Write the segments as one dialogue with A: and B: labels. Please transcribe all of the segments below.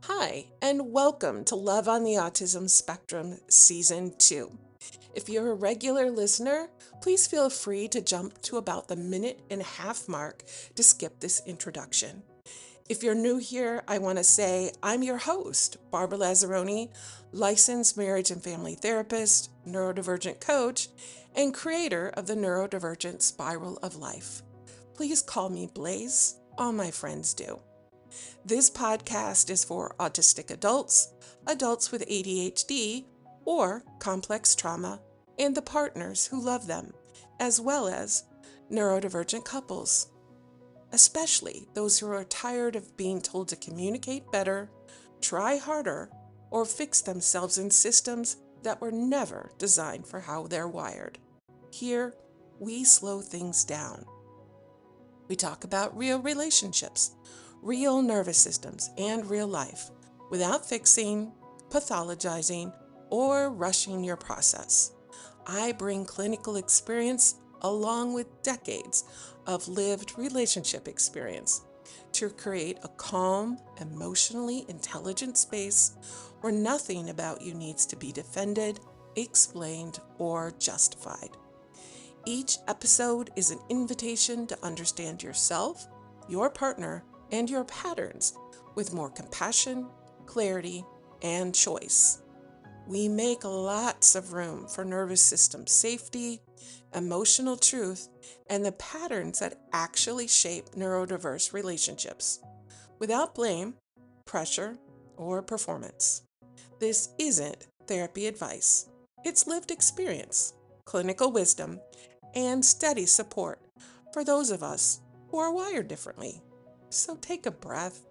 A: Hi, and welcome to Love on the Autism Spectrum Season 2. If you're a regular listener, please feel free to jump to about the minute and a half mark to skip this introduction. If you're new here, I want to say I'm your host, Barbara Lazzaroni, licensed marriage and family therapist, neurodivergent coach, and creator of the Neurodivergent Spiral of Life. Please call me Blaze. All my friends do. This podcast is for autistic adults, adults with ADHD or complex trauma, and the partners who love them, as well as neurodivergent couples, especially those who are tired of being told to communicate better, try harder, or fix themselves in systems that were never designed for how they're wired. Here, we slow things down. We talk about real relationships, real nervous systems, and real life without fixing, pathologizing, or rushing your process. I bring clinical experience along with decades of lived relationship experience to create a calm, emotionally intelligent space where nothing about you needs to be defended, explained, or justified. Each episode is an invitation to understand yourself, your partner, and your patterns with more compassion, clarity, and choice. We make lots of room for nervous system safety, emotional truth, and the patterns that actually shape neurodiverse relationships without blame, pressure, or performance. This isn't therapy advice. It's lived experience, clinical wisdom, and steady support for those of us who are wired differently. So take a breath,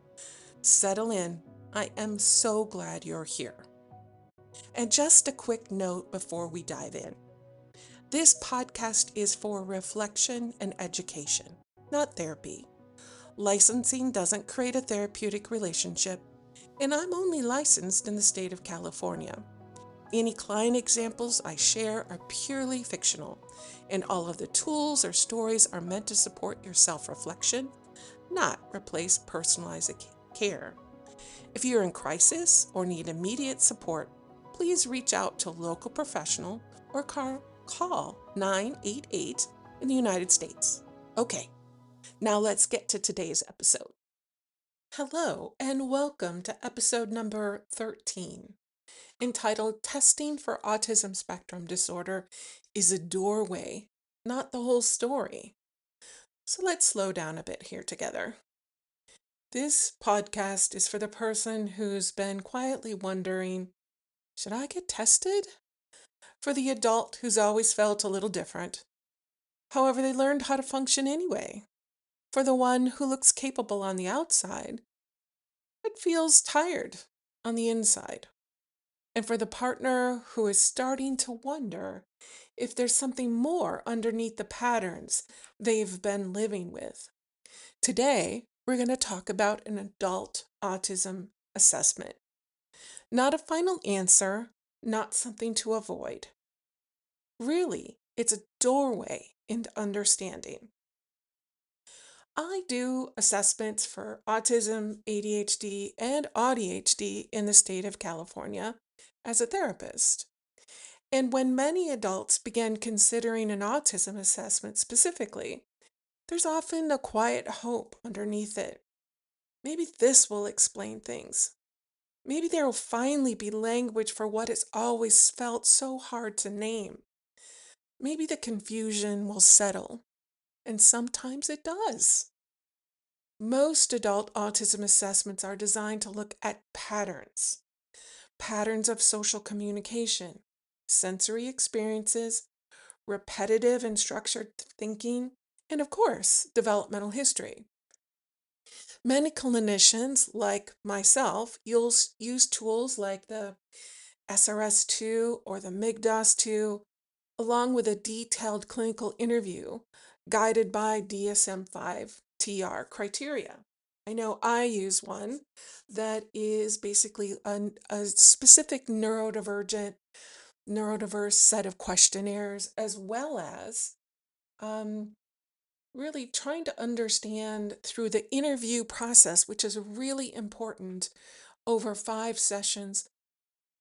A: settle in. I am so glad you're here. And just a quick note before we dive in. This podcast is for reflection and education, not therapy. Licensing doesn't create a therapeutic relationship, and I'm only licensed in the state of California. Any client examples I share are purely fictional, and all of the tools or stories are meant to support your self-reflection, not replace personalized care. If you're in crisis or need immediate support, please reach out to a local professional or call 988 in the United States. Okay, now let's get to today's episode. Hello, and welcome to episode number 13. Entitled Testing for Autism Spectrum Disorder is a Doorway, Not the Whole Story. So let's slow down a bit here together. This podcast is for the person who's been quietly wondering, should I get tested? For the adult who's always felt a little different. However, they learned how to function anyway. For the one who looks capable on the outside, but feels tired on the inside. And for the partner who is starting to wonder if there's something more underneath the patterns they've been living with. Today, we're going to talk about an adult autism assessment. Not a final answer, not something to avoid. Really, it's a doorway into understanding. I do assessments for autism, ADHD, and ADHD in the state of California as a therapist. And when many adults begin considering an autism assessment specifically, there's often a quiet hope underneath it. Maybe this will explain things. Maybe there will finally be language for what has always felt so hard to name. Maybe the confusion will settle, and sometimes it does. Most adult autism assessments are designed to look at patterns of social communication, sensory experiences, repetitive and structured thinking, and of course, developmental history. Many clinicians, like myself, use tools like the SRS-2 or the MIGDAS-2, along with a detailed clinical interview guided by DSM-5 TR criteria. I know I use one that is basically a specific neurodiverse set of questionnaires, as well as um, really trying to understand through the interview process, which is really important, over 5 sessions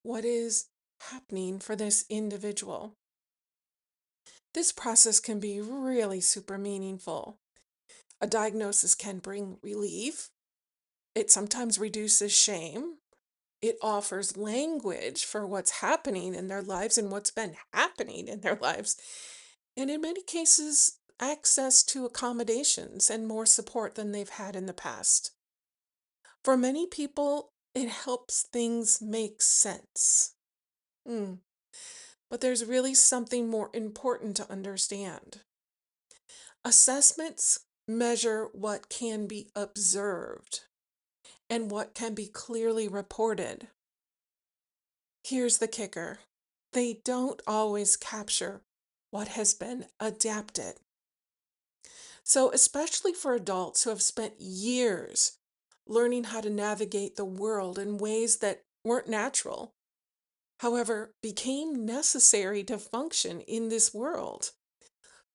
A: what is happening for this individual. This process can be really super meaningful. A diagnosis can bring relief. It sometimes reduces shame. It offers language for what's happening in their lives and what's been happening in their lives. And in many cases, access to accommodations and more support than they've had in the past. For many people, it helps things make sense. Mm. But there's really something more important to understand. Assessments measure what can be observed and what can be clearly reported. Here's the kicker: they don't always capture what has been adapted. So, especially for adults who have spent years learning how to navigate the world in ways that weren't natural, however, became necessary to function in this world.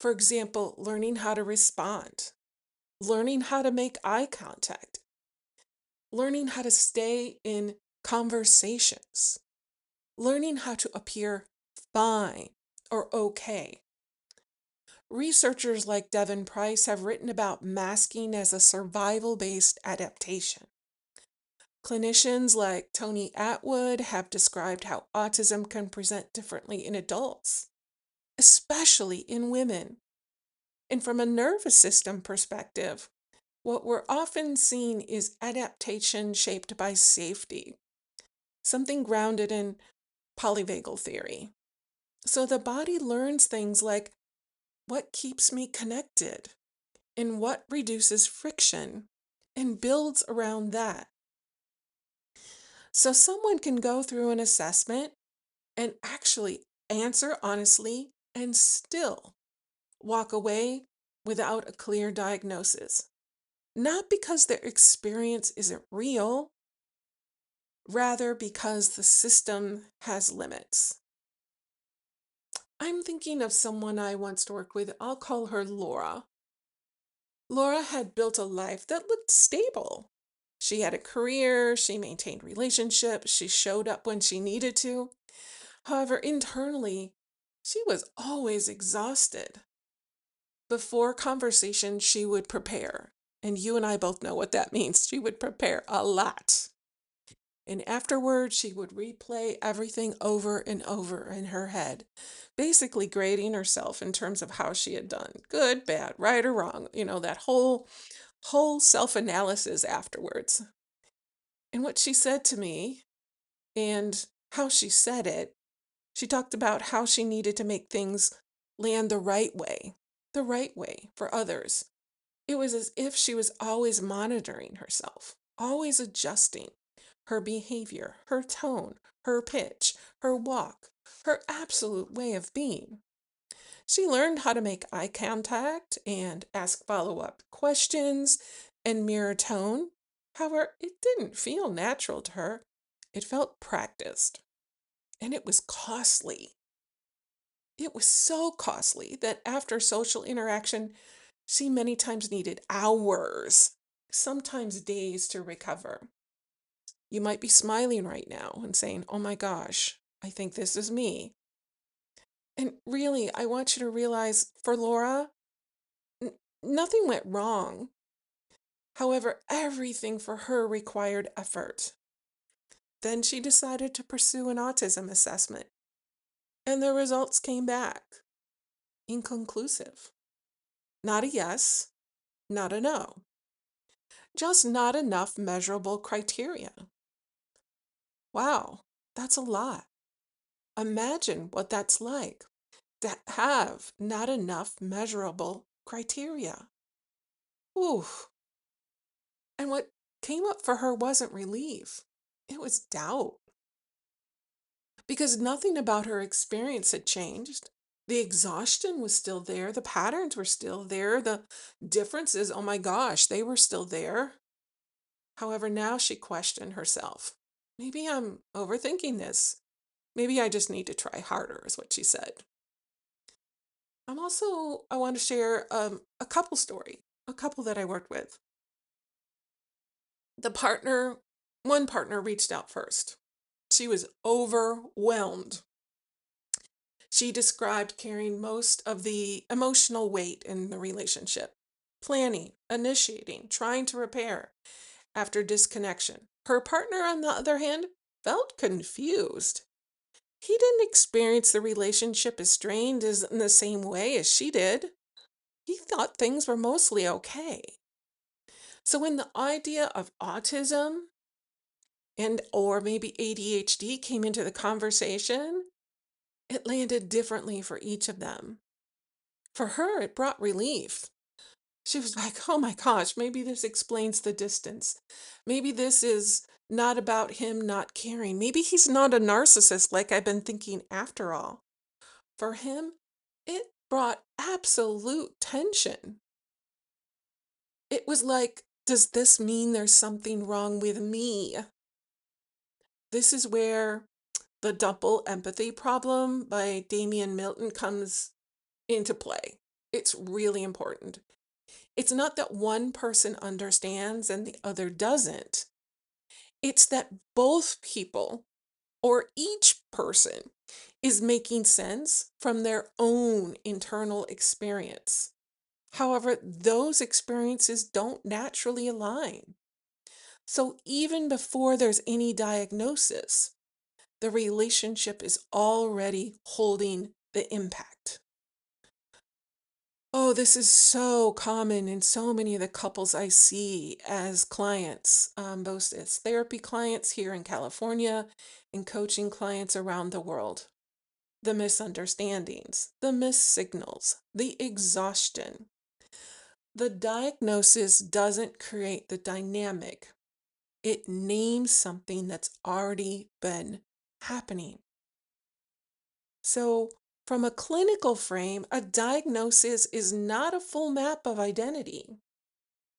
A: For example, learning how to respond, learning how to make eye contact, learning how to stay in conversations, learning how to appear fine or okay. Researchers like Devin Price have written about masking as a survival-based adaptation. Clinicians like Tony Atwood have described how autism can present differently in adults, especially in women. And from a nervous system perspective, what we're often seeing is adaptation shaped by safety, something grounded in polyvagal theory. So the body learns things like what keeps me connected and what reduces friction and builds around that. So someone can go through an assessment and actually answer honestly and still walk away without a clear diagnosis. Not because their experience isn't real, rather because the system has limits. I'm thinking of someone I once worked with. I'll call her Laura. Laura had built a life that looked stable. She had a career, she maintained relationships, she showed up when she needed to. However, internally, she was always exhausted. Before conversation, she would prepare. And you and I both know what that means. She would prepare a lot. And afterward, she would replay everything over and over in her head, basically grading herself in terms of how she had done, good, bad, right or wrong, that whole self-analysis afterwards. And what she said to me and how she said it, she talked about how she needed to make things land the right way for others. It was as if she was always monitoring herself, always adjusting her behavior, her tone, her pitch, her walk, her absolute way of being. She learned how to make eye contact and ask follow-up questions and mirror tone. However, it didn't feel natural to her. It felt practiced, and it was costly. It was so costly that after social interaction, she many times needed hours, sometimes days to recover. You might be smiling right now and saying, oh my gosh, I think this is me. And really, I want you to realize for Laura, n- nothing went wrong. However, everything for her required effort. Then she decided to pursue an autism assessment, and the results came back inconclusive. Not a yes, not a no, just not enough measurable criteria. Wow, that's a lot. Imagine what that's like to have not enough measurable criteria. Ooh. And what came up for her wasn't relief, it was doubt. Because nothing about her experience had changed. The exhaustion was still there, the patterns were still there, the differences, oh my gosh, they were still there. However, now she questioned herself. Maybe I'm overthinking this. Maybe I just need to try harder, is what she said. I want to share a couple story, a couple that I worked with. The partner One partner reached out first. She was overwhelmed. She described carrying most of the emotional weight in the relationship, planning, initiating, trying to repair after disconnection. Her partner, on the other hand, felt confused. He didn't experience the relationship as strained as in the same way as she did. He thought things were mostly okay. So when the idea of autism and or maybe ADHD came into the conversation, it landed differently for each of them. For her, it brought relief. She was like, oh my gosh, maybe this explains the distance. Maybe this is not about him not caring. Maybe he's not a narcissist like I've been thinking after all. For him, it brought absolute tension. It was like, does this mean there's something wrong with me? This is where the double empathy problem by Damian Milton comes into play. It's really important. It's not that one person understands and the other doesn't. It's that both people or each person is making sense from their own internal experience. However, those experiences don't naturally align. So even before there's any diagnosis, the relationship is already holding the impact. Oh, this is so common in so many of the couples I see as clients, both as therapy clients here in California and coaching clients around the world. The misunderstandings, the missed signals, the exhaustion. The diagnosis doesn't create the dynamic. It names something that's already been happening. So, from a clinical frame, a diagnosis is not a full map of identity.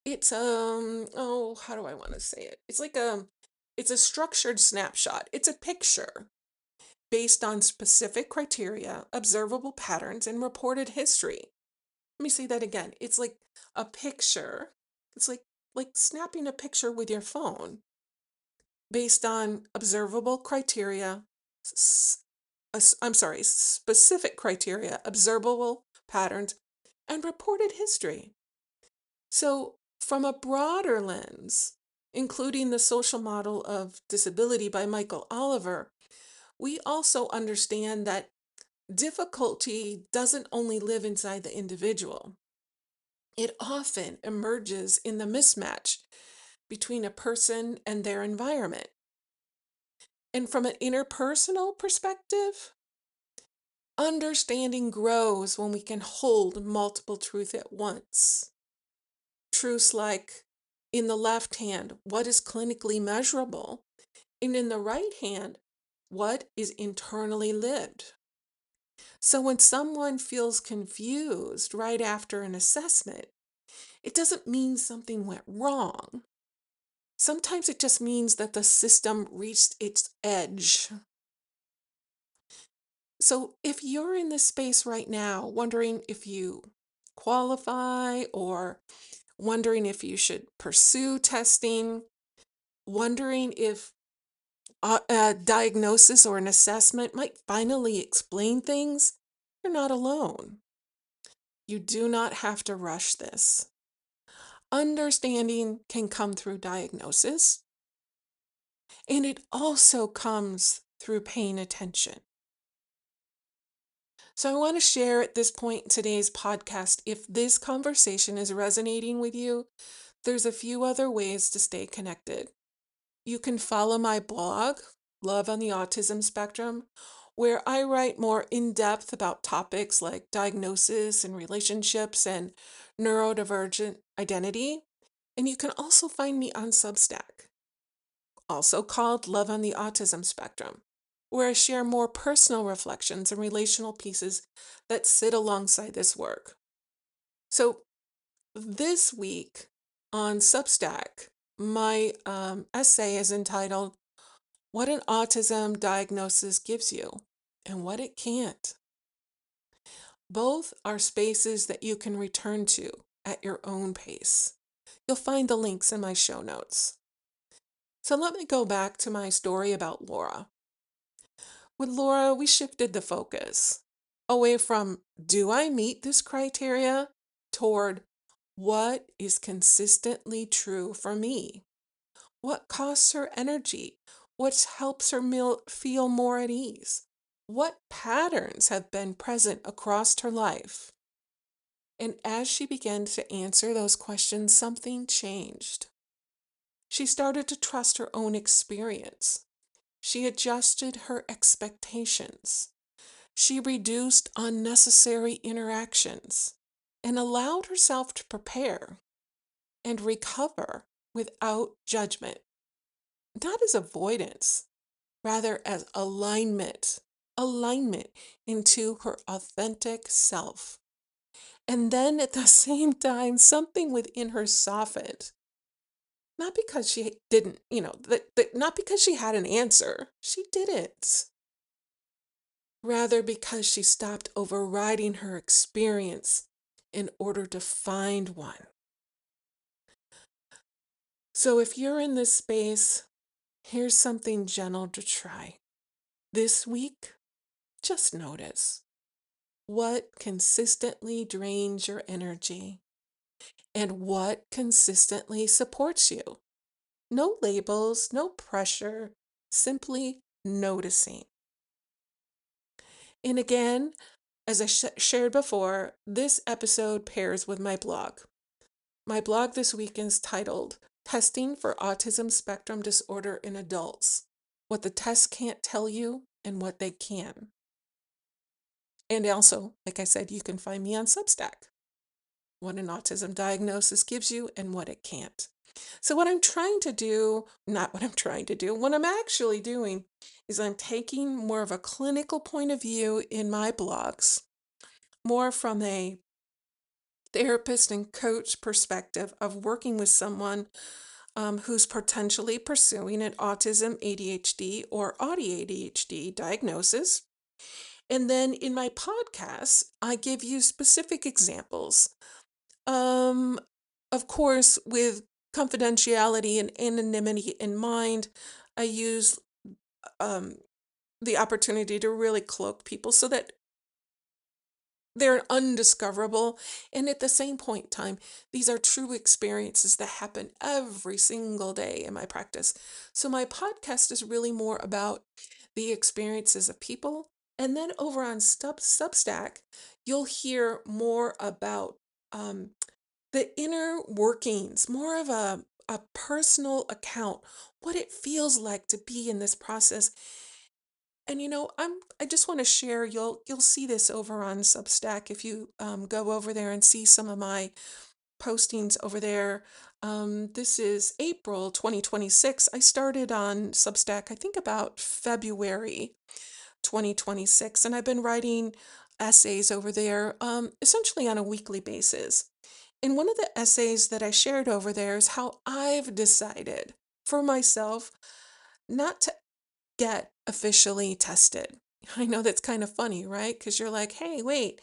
A: It's how do I want to say it? It's a structured snapshot. It's a picture based on specific criteria, observable patterns, and reported history. Let me say that again. It's like a picture. It's like snapping a picture with your phone based on observable criteria, I'm sorry, specific criteria, observable patterns, and reported history. So, from a broader lens, including the social model of disability by Michael Oliver, we also understand that difficulty doesn't only live inside the individual. It often emerges in the mismatch between a person and their environment. And from an interpersonal perspective, understanding grows when we can hold multiple truths at once. Truths like, in the left hand, what is clinically measurable? And in the right hand, what is internally lived? So when someone feels confused right after an assessment, it doesn't mean something went wrong. Sometimes it just means that the system reached its edge. So if you're in this space right now, wondering if you qualify or wondering if you should pursue testing, wondering if a diagnosis or an assessment might finally explain things, you're not alone. You do not have to rush this. Understanding can come through diagnosis, and it also comes through paying attention. So I want to share at this point in today's podcast, if this conversation is resonating with you, there's a few other ways to stay connected. You can follow my blog, Love on the Autism Spectrum, where I write more in depth about topics like diagnosis and relationships and neurodivergent identity. And you can also find me on Substack, also called Love on the Autism Spectrum, where I share more personal reflections and relational pieces that sit alongside this work. So this week on Substack, my essay is entitled What an Autism Diagnosis Gives You and What It Can't. Both are spaces that you can return to at your own pace. You'll find the links in my show notes. So let me go back to my story about Laura. With Laura, we shifted the focus away from do I meet this criteria toward what is consistently true for me? What costs her energy? What helps her feel more at ease? What patterns have been present across her life? And as she began to answer those questions, something changed. She started to trust her own experience. She adjusted her expectations. She reduced unnecessary interactions and allowed herself to prepare and recover without judgment. Not as avoidance, rather as alignment into her authentic self. And then at the same time, something within her softened. Not because she didn't, not because she had an answer. She didn't. Rather because she stopped overriding her experience in order to find one. So if you're in this space, here's something gentle to try. This week, just notice what consistently drains your energy and what consistently supports you. No labels, no pressure, simply noticing. And again, as I shared before, this episode pairs with my blog. My blog this week is titled Testing for Autism Spectrum Disorder in Adults: What the Test Can't Tell You and What They Can. And also, like I said, you can find me on Substack. What an autism diagnosis gives you and what it can't. So what I'm trying to do, not what I'm trying to do, what I'm actually doing is I'm taking more of a clinical point of view in my blogs, more from a therapist and coach perspective of working with someone who's potentially pursuing an autism, ADHD, or ADHD diagnosis. And then in my podcast, I give you specific examples. Um, of course, with confidentiality and anonymity in mind, I use um, the opportunity to really cloak people so that they're undiscoverable. And at the same point in time, these are true experiences that happen every single day in my practice. So my podcast is really more about the experiences of people. And then over on Substack, you'll hear more about um, the inner workings, more of a personal account, what it feels like to be in this process. And I just want to share, you'll see this over on Substack if you go over there and see some of my postings over there. This is April 2026. I started on Substack, I think about February 2026, and I've been writing essays over there essentially on a weekly basis. And one of the essays that I shared over there is how I've decided for myself not to get officially tested. I know that's kind of funny, right? Because you're like, hey, wait,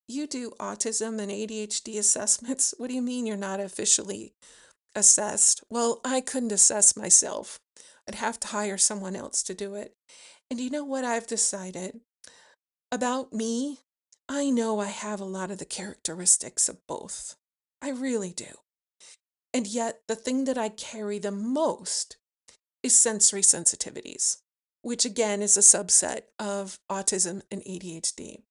A: you do autism and ADHD assessments. What do you mean you're not officially assessed? Well, I couldn't assess myself. I'd have to hire someone else to do it. And you know what I've decided about me? I know I have a lot of the characteristics of both. I really do. And yet, the thing that I carry the most is sensory sensitivities, which again is a subset of autism and ADHD.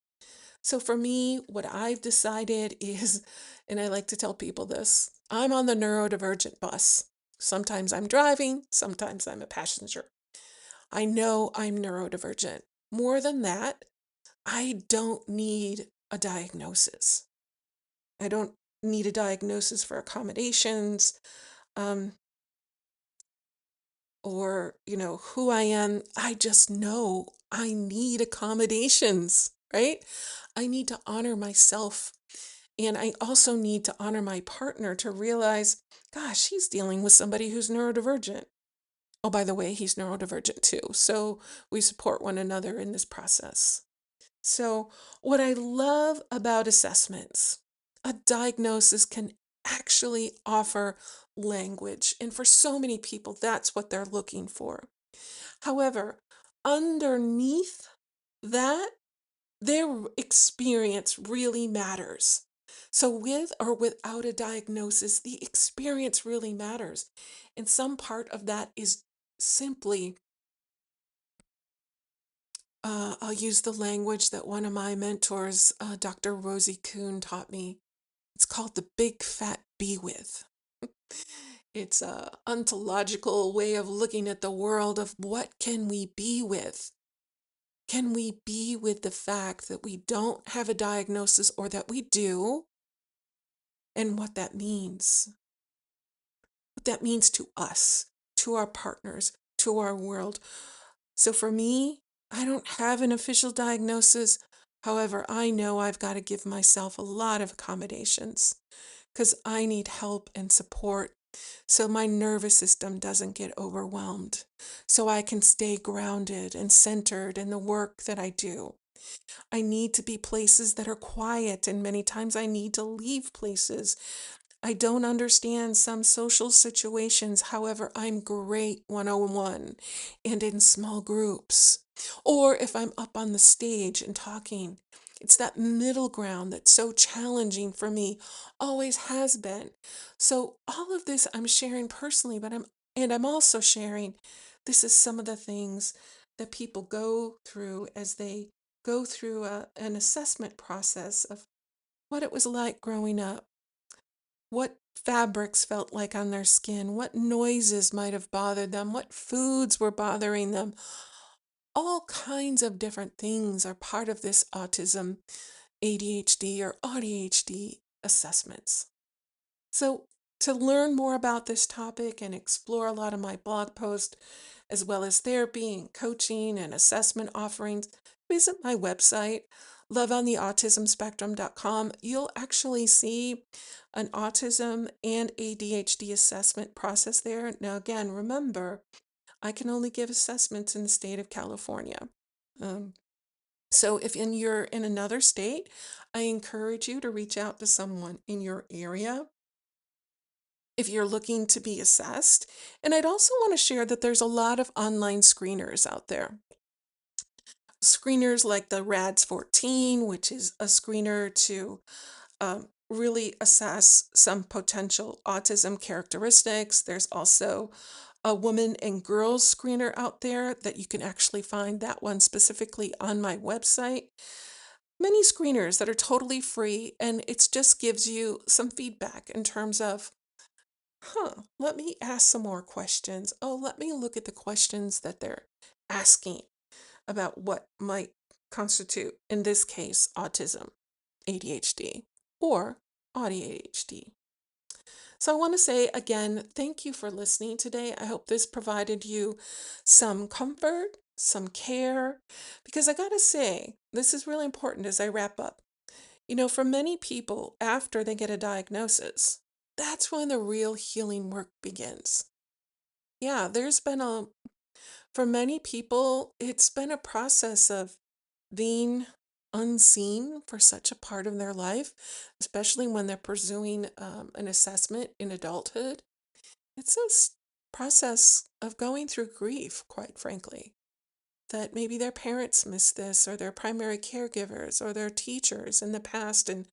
A: So for me, what I've decided is, and I like to tell people this, I'm on the neurodivergent bus. Sometimes I'm driving, sometimes I'm a passenger. I know I'm neurodivergent. More than that, I don't need a diagnosis. I don't need a diagnosis for accommodations. Or, who I am. I just know I need accommodations, right? I need to honor myself. And I also need to honor my partner to realize, gosh, he's dealing with somebody who's neurodivergent. Oh, by the way, he's neurodivergent too. So we support one another in this process. So, what I love about assessments, a diagnosis can actually offer language. And for so many people, that's what they're looking for. However, underneath that, their experience really matters. So, with or without a diagnosis, the experience really matters. And some part of that is simply, I'll use the language that one of my mentors, Dr. Rosie Kuhn, taught me. It's called the big fat be with. It's a ontological way of looking at the world of what can we be with? Can we be with the fact that we don't have a diagnosis or that we do, and what that means to us, to our partners, to our world. So for me, I don't have an official diagnosis. However, I know I've got to give myself a lot of accommodations because I need help and support so my nervous system doesn't get overwhelmed, so I can stay grounded and centered in the work that I do. I need to be places that are quiet, and many times I need to leave places. I don't understand some social situations. However, I'm great one-on-one and in small groups. Or if I'm up on the stage and talking, it's that middle ground that's so challenging for me, always has been. So all of this I'm sharing personally, I'm also sharing this is some of the things that people go through as they go through an assessment process of what it was like growing up, what fabrics felt like on their skin, what noises might have bothered them, what foods were bothering them. All kinds of different things are part of this autism, ADHD, or ADHD assessments. So, to learn more about this topic and explore a lot of my blog posts, as well as therapy and coaching and assessment offerings, visit my website, loveontheautismspectrum.com. You'll actually see an autism and ADHD assessment process there. Now, again, remember, I can only give assessments in the state of California. Um, so if you're in another state, I encourage you to reach out to someone in your area if you're looking to be assessed. And I'd also want to share that there's a lot of online screeners out there. Screeners like the RADS 14, which is a screener to really assess some potential autism characteristics. There's also a woman and girls screener out there that you can actually find that one specifically on my website. Many screeners that are totally free, and it just gives you some feedback in terms of let me ask some more questions. Oh, let me look at the questions that they're asking about what might constitute, in this case, autism, ADHD, or ADHD. So I want to say again, thank you for listening today. I hope this provided you some comfort, some care, because I got to say, this is really important as I wrap up. For many people, after they get a diagnosis, that's when the real healing work begins. Yeah, for many people, it's been a process of being unseen for such a part of their life, especially when they're pursuing an assessment in adulthood. It's a process of going through grief, quite frankly, that maybe their parents missed this, or their primary caregivers, or their teachers in the past, and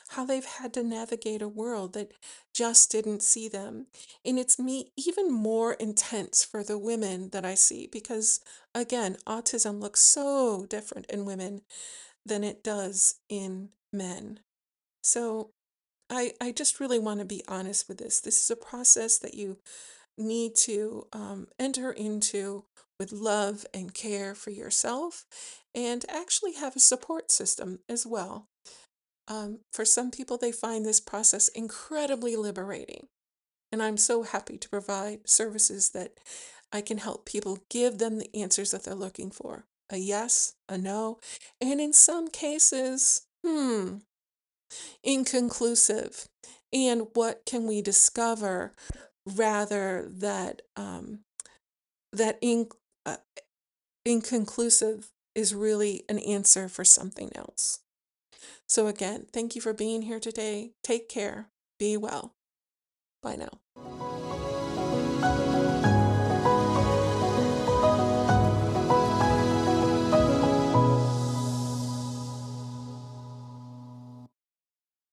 A: how they've had to navigate a world that just didn't see them. And it's even more intense for the women that I see because, again, autism looks so different in women than it does in men. So I just really want to be honest with this. This is a process that you need to enter into with love and care for yourself and actually have a support system as well. For some people, they find this process incredibly liberating. And I'm so happy to provide services that I can help people give them the answers that they're looking for, a yes, a no, and in some cases, inconclusive. And what can we discover rather that uh, inconclusive is really an answer for something else. So again, thank you for being here today. Take care. Be well. Bye now.